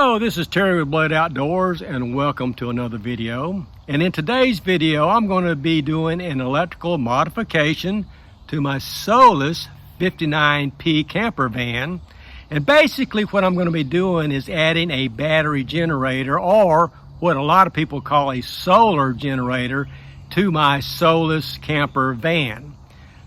Hello, this is Terry with Blade Outdoors and welcome to another video. And in today's video, I'm going to be doing an electrical modification to my Solis 59P camper van. And basically what I'm going to be doing is adding a battery generator, or what a lot of people call a solar generator, to my Solis camper van.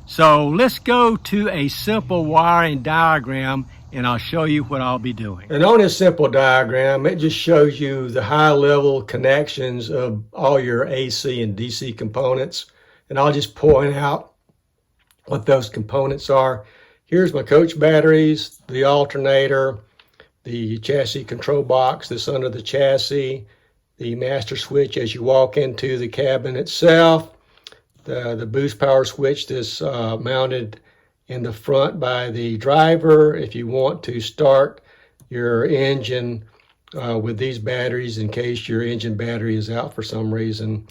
So let's go to a simple wiring diagram and I'll show you what I'll be doing. And on this simple diagram, it just shows you the high level connections of all your AC and DC components. And I'll just point out what those components are. Here's my coach batteries, the alternator, the chassis control box that's under the chassis, the master switch as you walk into the cabin itself, the boost power switch that's mounted in the front by the driver if you want to start your engine with these batteries in case your engine battery is out for some reason.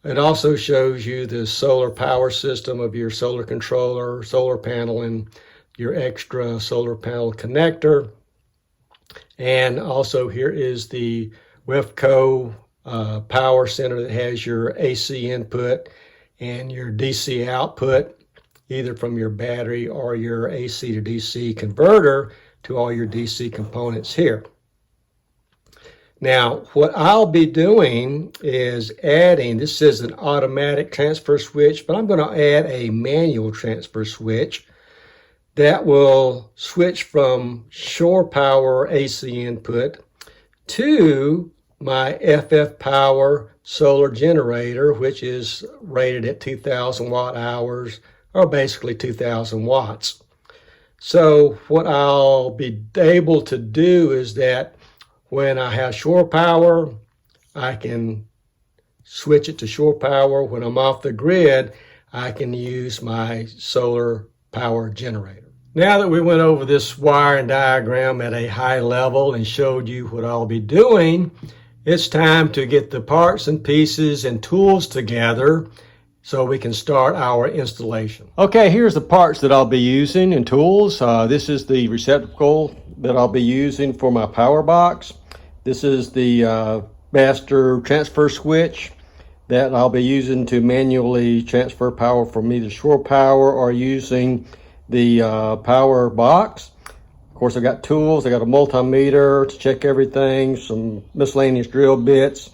It also shows you the solar power system of your solar controller, solar panel, and your extra solar panel connector. And also here is the WEFCO power center that has your AC input and your DC output, either from your battery or your AC to DC converter to all your DC components here. Now, what I'll be doing is adding, this is an automatic transfer switch, but I'm going to add a manual transfer switch that will switch from shore power AC input to my FF power solar generator, which is rated at 2,000 watt hours, or basically 2,000 watts. So what I'll be able to do is that when I have shore power, I can switch it to shore power. When I'm off the grid, I can use my solar power generator. Now that we went over this wiring diagram at a high level and showed you what I'll be doing, it's time to get the parts and pieces and tools together so we can start our installation. Okay, here's the parts that I'll be using and tools. This is the receptacle that I'll be using for my power box. This is the master transfer switch that I'll be using to manually transfer power from either shore power or using the power box. Of course, I've got tools. I got a multimeter to check everything, some miscellaneous drill bits,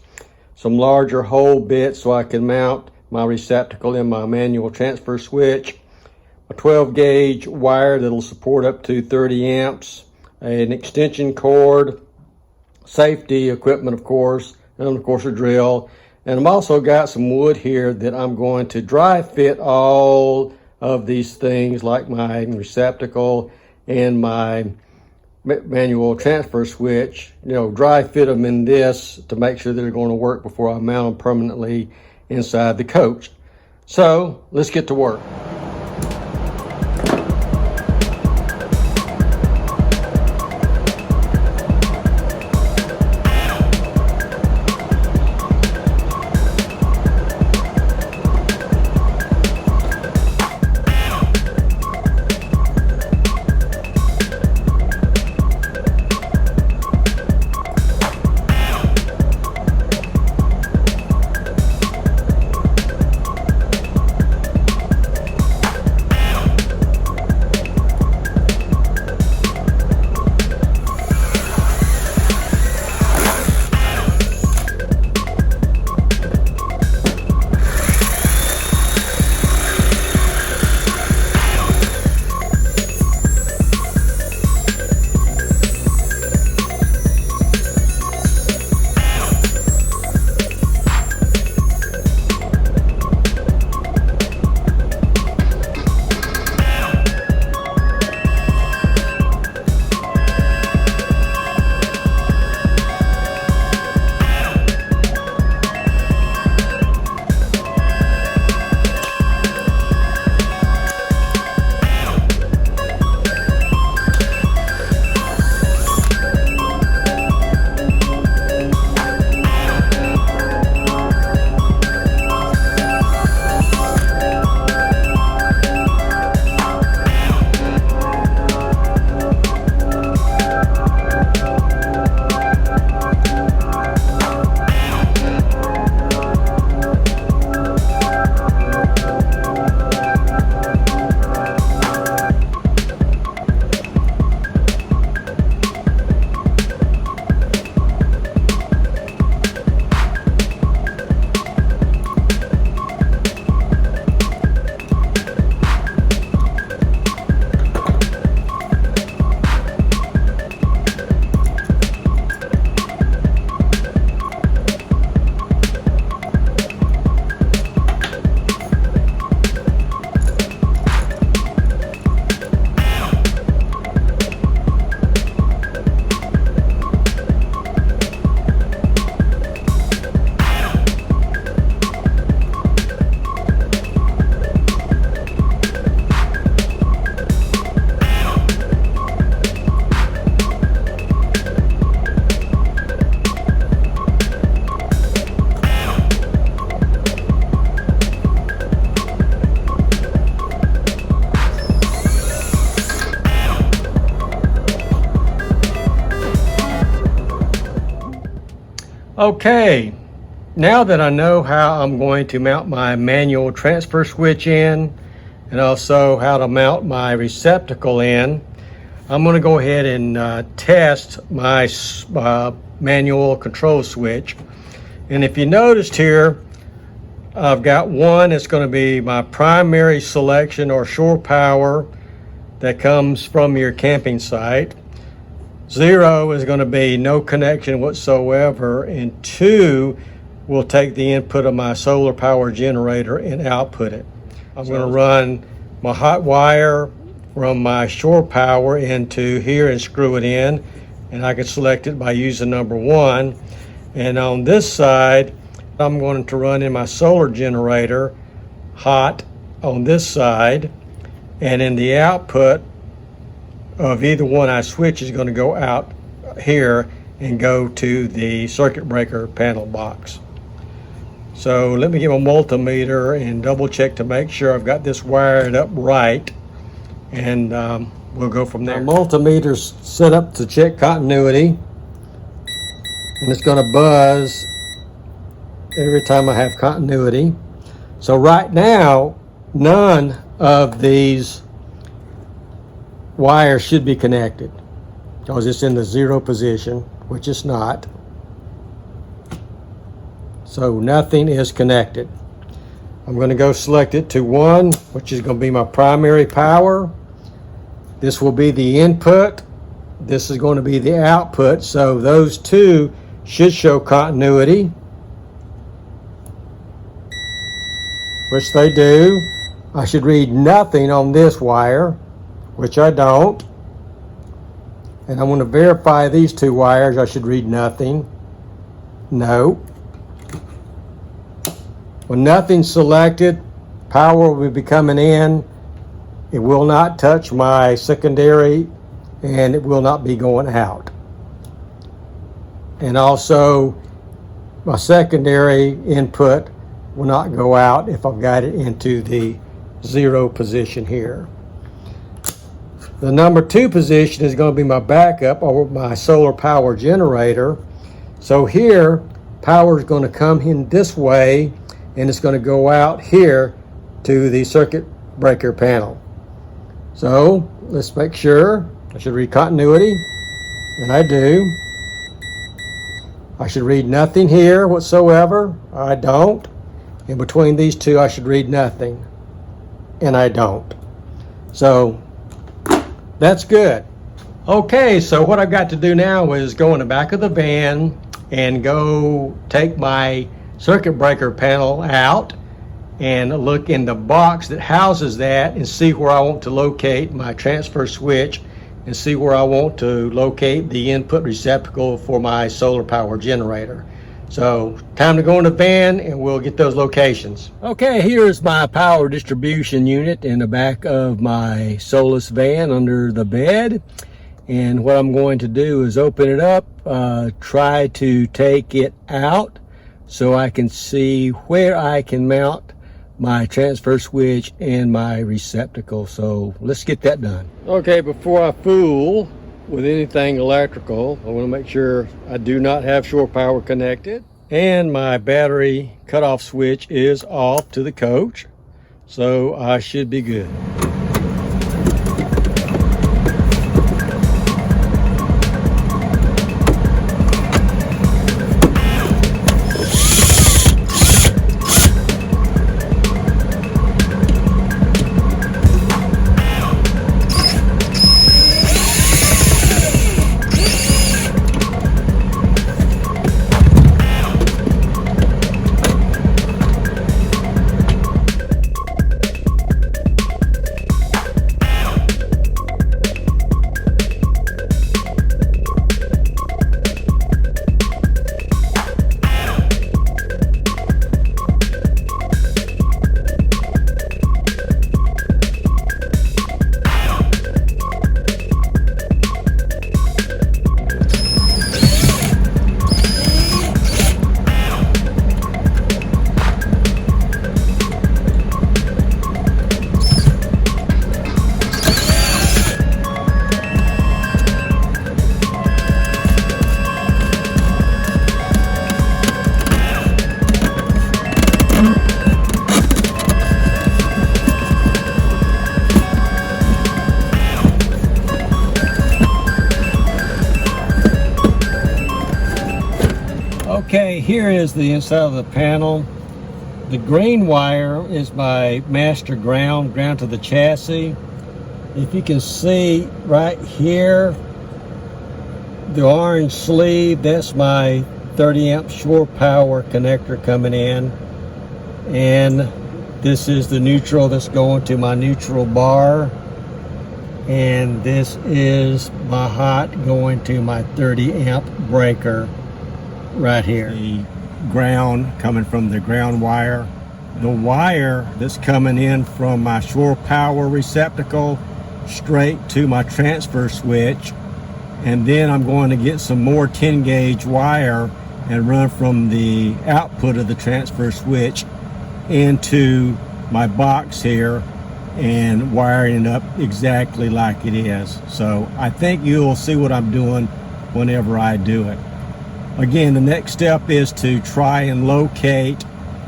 some larger hole bits so I can mount my receptacle in my manual transfer switch, a 12 gauge wire that'll support up to 30 amps, an extension cord, safety equipment of course, and of course a drill. And I've also got some wood here that I'm going to dry fit all of these things, like my receptacle and my manual transfer switch, dry fit them in this to make sure they're going to work before I mount them permanently inside the coach. So let's get to work. Okay, now that I know how I'm going to mount my manual transfer switch in and also how to mount my receptacle in, I'm going to go ahead and test my manual control switch. And if you noticed here, I've got one that's going to be my primary selection or shore power that comes from your camping site. 0 is going to be no connection whatsoever, and 2 will take the input of my solar power generator and output it. I'm going to run my hot wire from my shore power into here and screw it in, and I can select it by using number 1. And on this side, I'm going to run in my solar generator hot on this side, and in the output of either one I switch is going to go out here and go to the circuit breaker panel box. So let me get my multimeter and double check to make sure I've got this wired up right, and we'll go from there. My multimeter's set up to check continuity, and it's going to buzz every time I have continuity. So right now, none of these wires should be connected because it's in the 0 position, which it's not. So nothing is connected. I'm going to go select it to 1, which is going to be my primary power. This will be the input. This is going to be the output. So those two should show continuity, which they do. I should read nothing on this wire, which I don't. And I want to verify these 2 wires. I should read nothing. No. When nothing's selected, power will be coming in. It will not touch my secondary, and it will not be going out. And also, my secondary input will not go out if I've got it into the 0 position here. The number 2 position is going to be my backup or my solar power generator. So here, power is going to come in this way, and it's going to go out here to the circuit breaker panel. So let's make sure. I should read continuity, and I do. I should read nothing here whatsoever. I don't. In between these 2, I should read nothing, and I don't. So that's good. Okay, so what I've got to do now is go in the back of the van and go take my circuit breaker panel out and look in the box that houses that and see where I want to locate my transfer switch and see where I want to locate the input receptacle for my solar power generator. So time to go in the van and we'll get those locations. Okay, here's my power distribution unit in the back of my Solis van under the bed. And what I'm going to do is open it up, try to take it out so I can see where I can mount my transfer switch and my receptacle. So let's get that done. Okay, before I fool with anything electrical, I want to make sure I do not have shore power connected, and my battery cutoff switch is off to the coach, so I should be good. Okay, here is the inside of the panel. The green wire is my master ground to the chassis. If you can see right here, the orange sleeve, that's my 30 amp shore power connector coming in. And this is the neutral that's going to my neutral bar. And this is my hot going to my 30 amp breaker right here. The ground coming from the ground wire. The wire that's coming in from my shore power receptacle straight to my transfer switch. And then I'm going to get some more 10 gauge wire and run from the output of the transfer switch into my box here and wiring it up exactly like it is. So I think you'll see what I'm doing whenever I do it. Again, the next step is to try and locate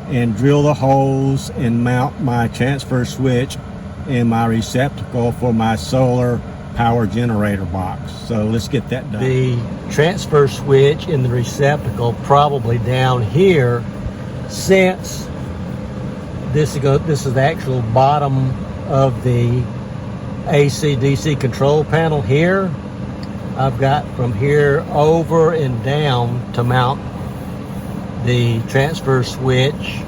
and drill the holes and mount my transfer switch and my receptacle for my solar power generator box. So let's get that done. The transfer switch in the receptacle probably down here, since this is the actual bottom of the AC/DC control panel here. I've got from here over and down to mount the transfer switch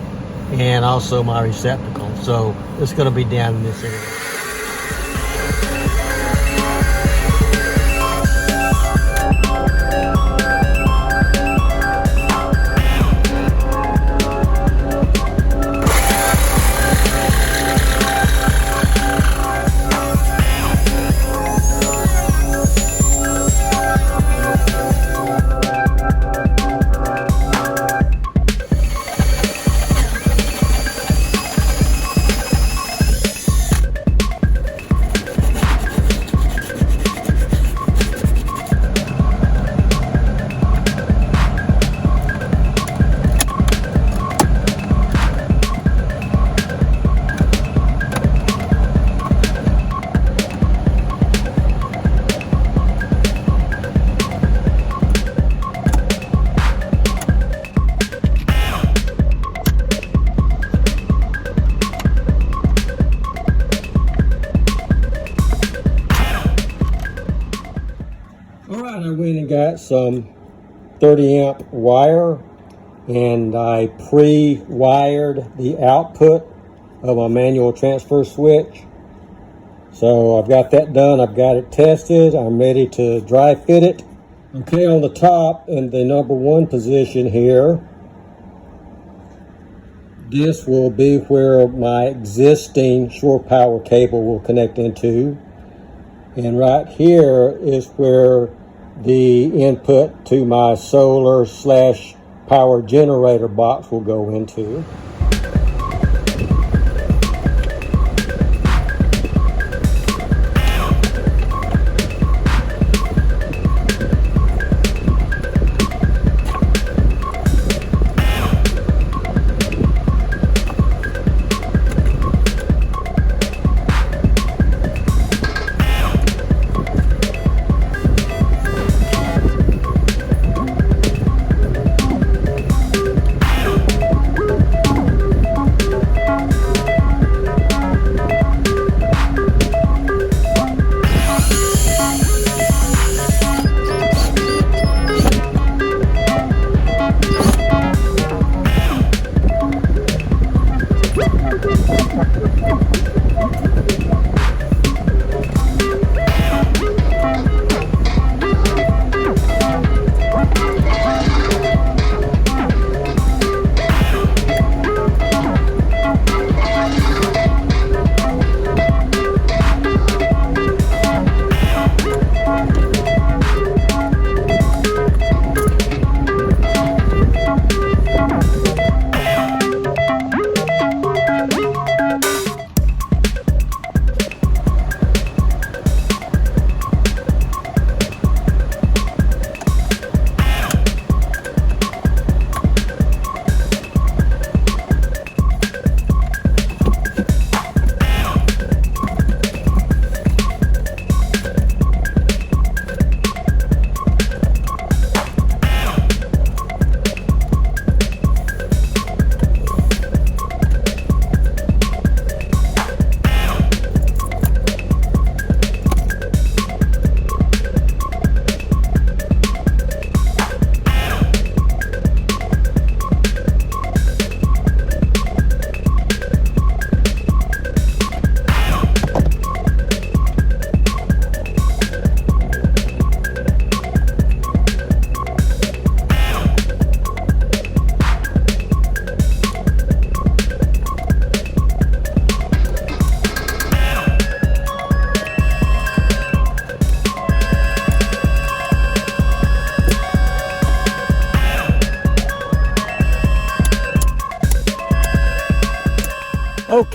and also my receptacle. So it's going to be down in this area. I went and got some 30 amp wire and I pre-wired the output of my manual transfer switch. So I've got that done, I've got it tested, I'm ready to dry fit it. Okay, on the top in the number 1 position here, this will be where my existing shore power cable will connect into. And right here is where the input to my solar / power generator box will go into.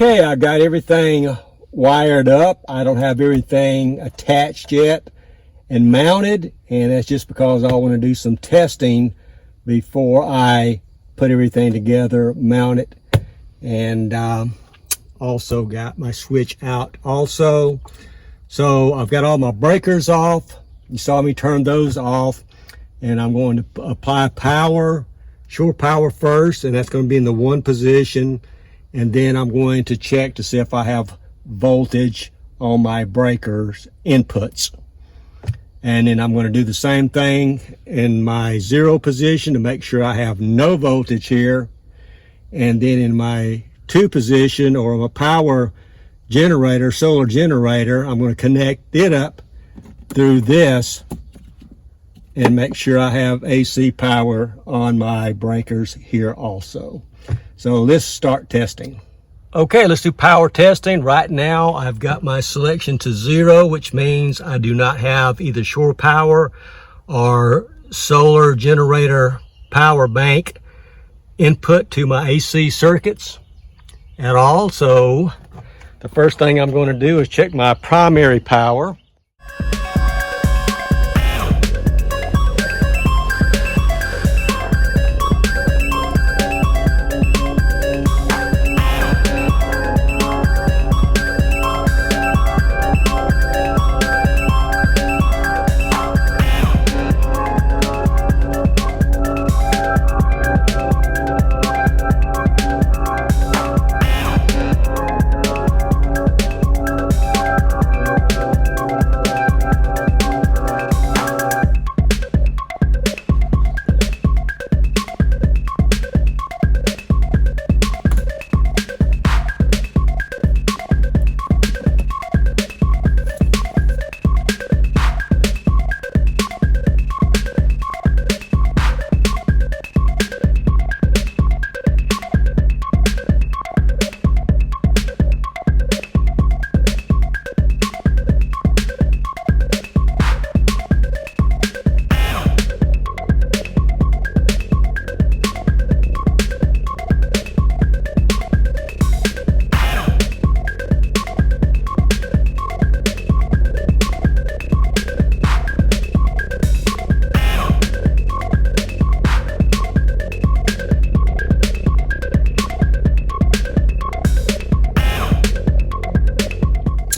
Okay, I got everything wired up. I don't have everything attached yet and mounted, and that's just because I want to do some testing before I put everything together, mount it, and also got my switch out also. So I've got all my breakers off. You saw me turn those off, and I'm going to apply power, shore power first, and that's going to be in the 1 position, and then I'm going to check to see if I have voltage on my breakers inputs. And then I'm going to do the same thing in my 0 position to make sure I have no voltage here. And then in my 2 position, or my power generator, solar generator, I'm going to connect it up through this and make sure I have AC power on my breakers here also. So let's start testing. Okay, let's do power testing. Right now I've got my selection to 0, which means I do not have either shore power or solar generator power bank input to my AC circuits at all. So the first thing I'm going to do is check my primary power.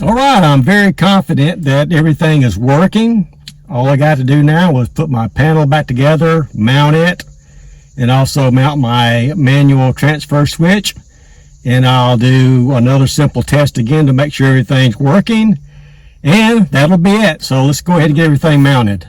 All right, I'm very confident that everything is working. All I got to do now is put my panel back together, mount it, and also mount my manual transfer switch. And I'll do another simple test again to make sure everything's working. And that'll be it. So let's go ahead and get everything mounted.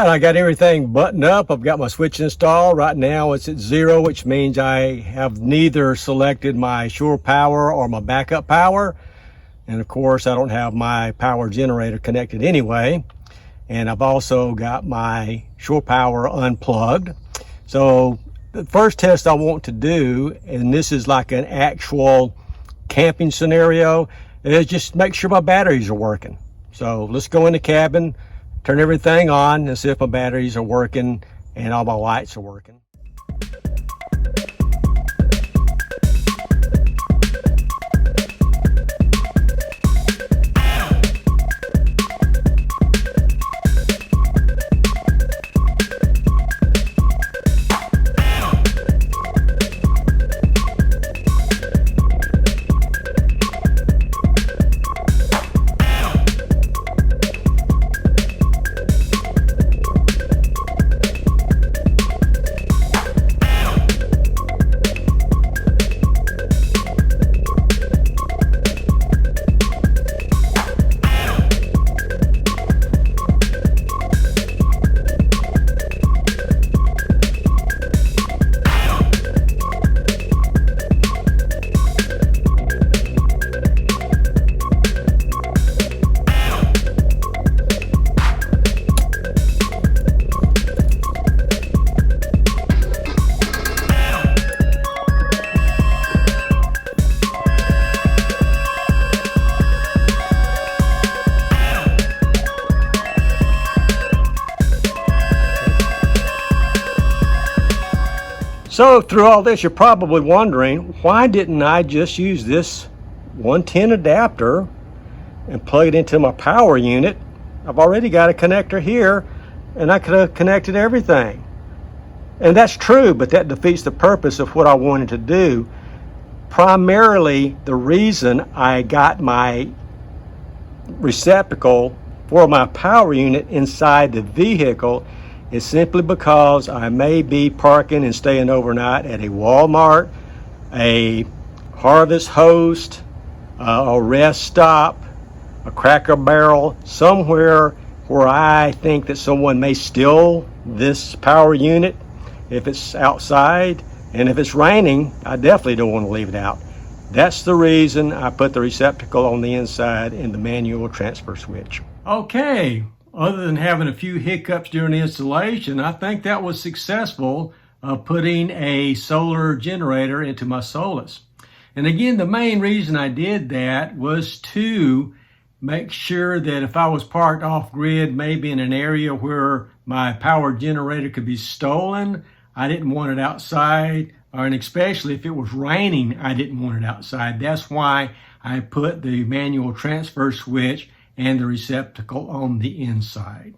I got everything buttoned up. I've got my switch installed. Right now it's at 0, which means I have neither selected my shore power or my backup power. And of course I don't have my power generator connected anyway. And I've also got my shore power unplugged. So the first test I want to do, and this is like an actual camping scenario, is just make sure my batteries are working. So let's go in the cabin, turn everything on, and see if my batteries are working and all my lights are working. So through all this, you're probably wondering, why didn't I just use this 110 adapter and plug it into my power unit? I've already got a connector here, and I could have connected everything. And that's true, but that defeats the purpose of what I wanted to do. Primarily, the reason I got my receptacle for my power unit inside the vehicle is simply because I may be parking and staying overnight at a Walmart, a Harvest Host, a rest stop, a Cracker Barrel, somewhere where I think that someone may steal this power unit if it's outside. And if it's raining, I definitely don't want to leave it out. That's the reason I put the receptacle on the inside in the manual transfer switch. Okay, other than having a few hiccups during the installation, I think that was successful, putting a solar generator into my Solis. And again, the main reason I did that was to make sure that if I was parked off grid, maybe in an area where my power generator could be stolen, I didn't want it outside, and especially if it was raining, I didn't want it outside. That's why I put the manual transfer switch and the receptacle on the inside.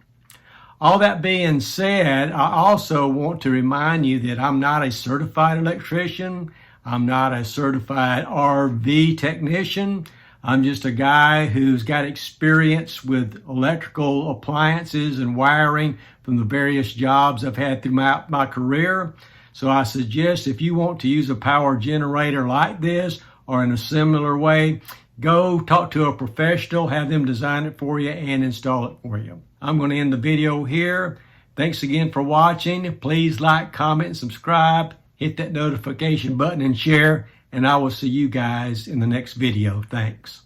All that being said, I also want to remind you that I'm not a certified electrician. I'm not a certified RV technician. I'm just a guy who's got experience with electrical appliances and wiring from the various jobs I've had throughout my career. So I suggest if you want to use a power generator like this or in a similar way, go talk to a professional, have them design it for you and install it for you. I'm going to end the video here. Thanks again for watching. Please like, comment, and subscribe. Hit that notification button and share. And I will see you guys in the next video. Thanks.